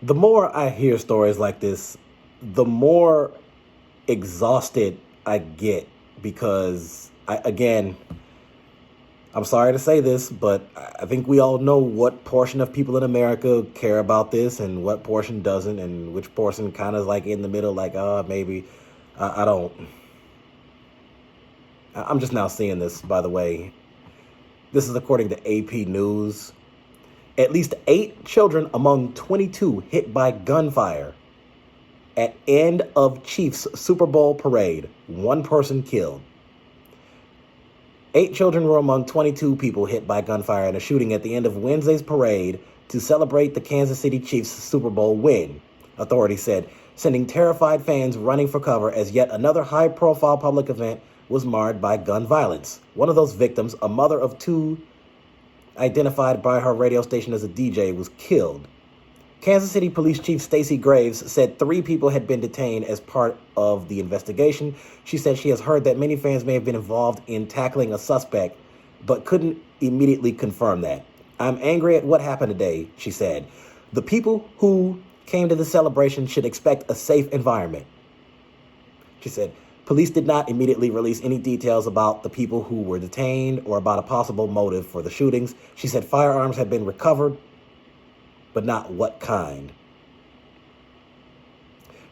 The more I hear stories like this, the more exhausted I get because again, I'm sorry to say this, but I think we all know what portion of people in America care about this and what portion doesn't, and which portion kind of like in the middle, like, maybe I don't. I'm just now seeing this, by the way. This is according to AP News. At least 8 children among 22 hit by gunfire at end of Chiefs Super Bowl parade. 1 person killed. 8 children were among 22 people hit by gunfire in a shooting at the end of Wednesday's parade to celebrate the Kansas City Chiefs Super Bowl win, authorities said, sending terrified fans running for cover as yet another high-profile public event was marred by gun violence. One of those victims, a mother of 2 identified by her radio station as a DJ, was killed. Kansas City Police Chief Stacey Graves said 3 people had been detained as part of the investigation. She said she has heard that many fans may have been involved in tackling a suspect, but couldn't immediately confirm that. I'm angry at what happened today, she said. The people who came to the celebration should expect a safe environment. She said, police did not immediately release any details about the people who were detained or about a possible motive for the shootings. She said firearms had been recovered, but not what kind.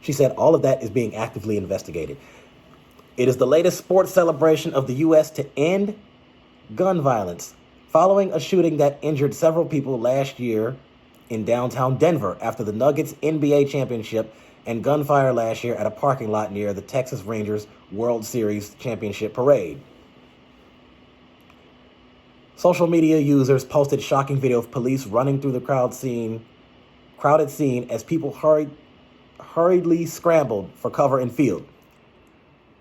She said all of that is being actively investigated. It is the latest sports celebration of the U.S. to end gun violence, following a shooting that injured several people last year in downtown Denver after the Nuggets NBA championship and gunfire last year at a parking lot near the Texas Rangers World Series championship parade. Social media users posted shocking video of police running through the crowded scene as people hurriedly scrambled for cover and field.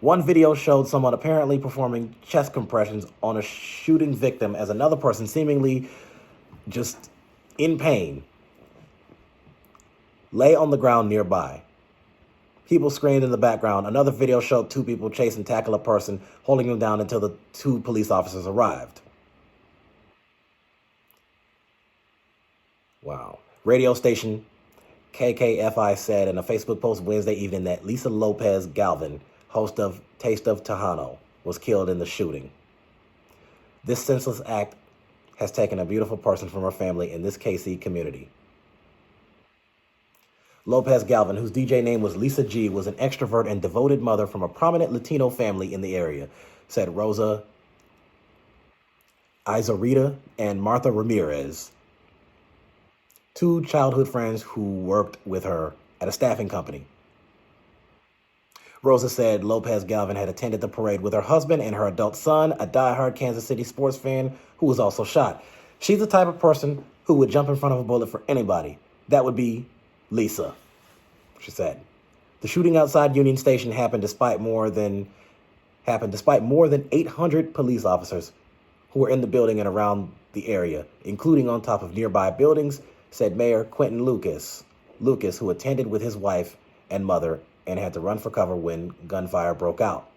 One video showed someone apparently performing chest compressions on a shooting victim as another person, seemingly just in pain, lay on the ground nearby. People screamed in the background. Another video showed 2 people chase and tackle a person, holding him down until the 2 police officers arrived. Wow. Radio station KKFI said in a Facebook post Wednesday evening that Lisa Lopez Galvin, host of Taste of Tejano, was killed in the shooting. This senseless act has taken a beautiful person from her family in this KC community. Lopez Galvin, whose DJ name was Lisa G, was an extrovert and devoted mother from a prominent Latino family in the area, said Rosa Izarita and Martha Ramirez, 2 childhood friends who worked with her at a staffing company. Rosa said Lopez Galvin had attended the parade with her husband and her adult son, a diehard Kansas City sports fan who was also shot. She's the type of person who would jump in front of a bullet for anybody. That would be Lisa, she said. The shooting outside Union Station happened despite more than 800 police officers who were in the building and around the area, including on top of nearby buildings, said Mayor Quentin Lucas, who attended with his wife and mother and had to run for cover when gunfire broke out.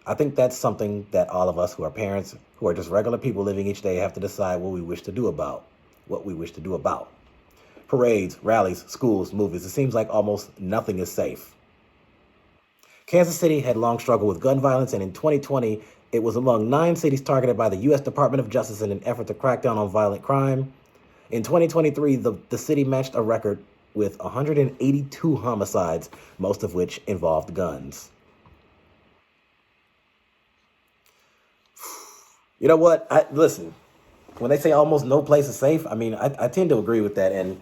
I think that's something that all of us who are parents, who are just regular people living each day, have to decide what we wish to do about. Parades, rallies, schools, movies. It seems like almost nothing is safe. Kansas City had long struggled with gun violence, and in 2020, it was among 9 cities targeted by the U.S. Department of Justice in an effort to crack down on violent crime. In 2023, the city matched a record with 182 homicides, most of which involved guns. You know what? Listen, when they say almost no place is safe, I mean, I tend to agree with that. And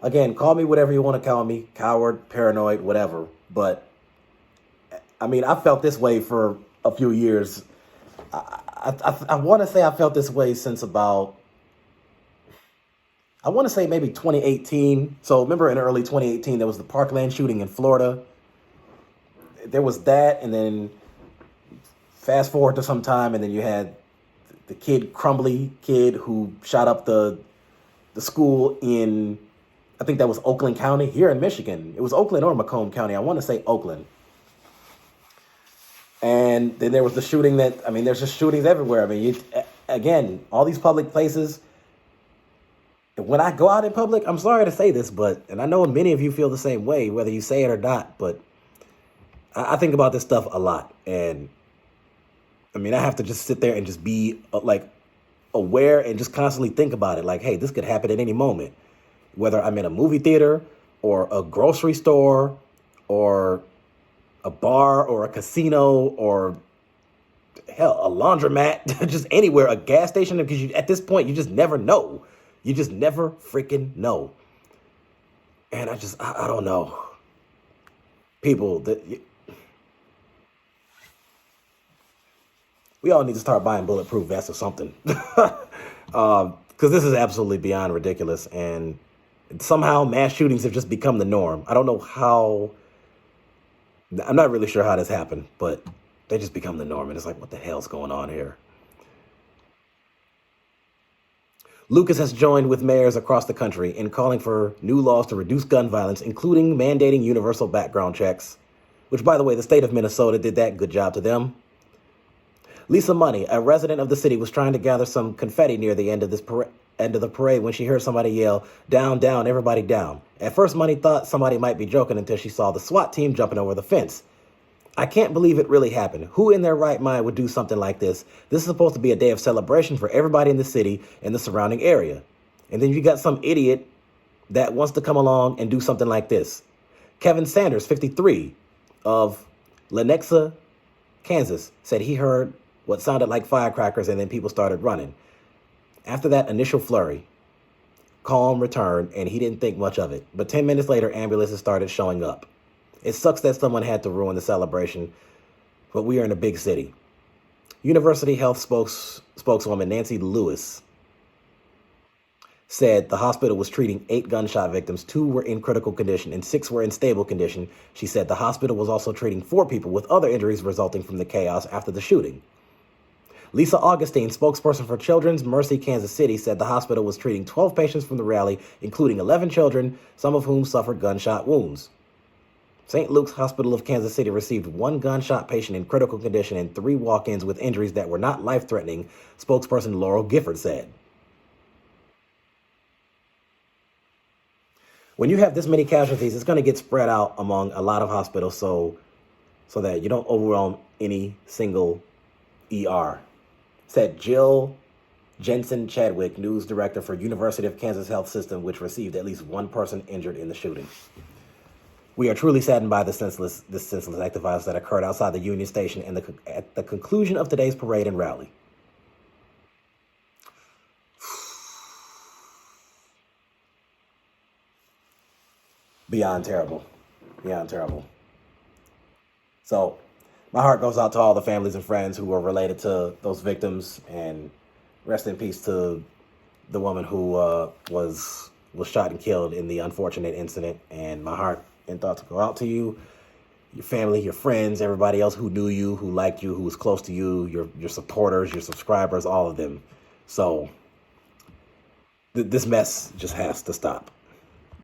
again, call me whatever you want to call me, coward, paranoid, whatever. But I mean, I felt this way for a few years. I want to say I felt this way since about, I want to say maybe 2018. So remember in early 2018, there was the Parkland shooting in Florida. There was that, and then fast forward to some time, and then you had the Crumbly kid who shot up the school in, I think that was Oakland County here in Michigan. It was Oakland or Macomb County. I want to say Oakland. And then there was the shooting there's just shootings everywhere. I mean, again, all these public places, when I go out in public, I'm sorry to say this, and I know many of you feel the same way, whether you say it or not, but I think about this stuff a lot. And I mean, I have to just sit there and just be like aware and just constantly think about it. Like, hey, this could happen at any moment, whether I'm in a movie theater or a grocery store or a bar or a casino or hell, a laundromat, just anywhere, a gas station, because at this point, you just never know. You just never freaking know. And I don't know. People, we all need to start buying bulletproof vests or something. Because this is absolutely beyond ridiculous. And somehow mass shootings have just become the norm. I don't know how, I'm not really sure how this happened, but they just become the norm. And it's like, what the hell's going on here? Lucas has joined with mayors across the country in calling for new laws to reduce gun violence, including mandating universal background checks, which, by the way, the state of Minnesota did that. Good job to them. Lisa Money, a resident of the city, was trying to gather some confetti near the end of the parade when she heard somebody yell, "Down, down, everybody down." At first, Money thought somebody might be joking until she saw the SWAT team jumping over the fence. "I can't believe it really happened. Who in their right mind would do something like this? This is supposed to be a day of celebration for everybody in the city and the surrounding area. And then you got some idiot that wants to come along and do something like this." Kevin Sanders, 53, of Lenexa, Kansas, said he heard what sounded like firecrackers and then people started running. After that initial flurry, calm returned and he didn't think much of it. But 10 minutes later, ambulances started showing up. It sucks that someone had to ruin the celebration, but we are in a big city. University Health spokeswoman Nancy Lewis said the hospital was treating 8 gunshot victims. 2 were in critical condition and 6 were in stable condition. She said the hospital was also treating 4 people with other injuries resulting from the chaos after the shooting. Lisa Augustine, spokesperson for Children's Mercy Kansas City, said the hospital was treating 12 patients from the rally, including 11 children, some of whom suffered gunshot wounds. St. Luke's Hospital of Kansas City received 1 gunshot patient in critical condition and 3 walk-ins with injuries that were not life-threatening, spokesperson Laurel Gifford said. When you have this many casualties, it's going to get spread out among a lot of hospitals so that you don't overwhelm any single ER, said Jill Jensen Chadwick, news director for University of Kansas Health System, which received at least 1 person injured in the shooting. "We are truly saddened by this senseless act of violence that occurred outside the Union Station and at the conclusion of today's parade and rally." Beyond terrible. Beyond terrible. So my heart goes out to all the families and friends who were related to those victims, and rest in peace to the woman who was shot and killed in the unfortunate incident. And my heart and thoughts go out to you, your family, your friends, everybody else who knew you, who liked you, who was close to you, your supporters, your subscribers, all of them. So this mess just has to stop.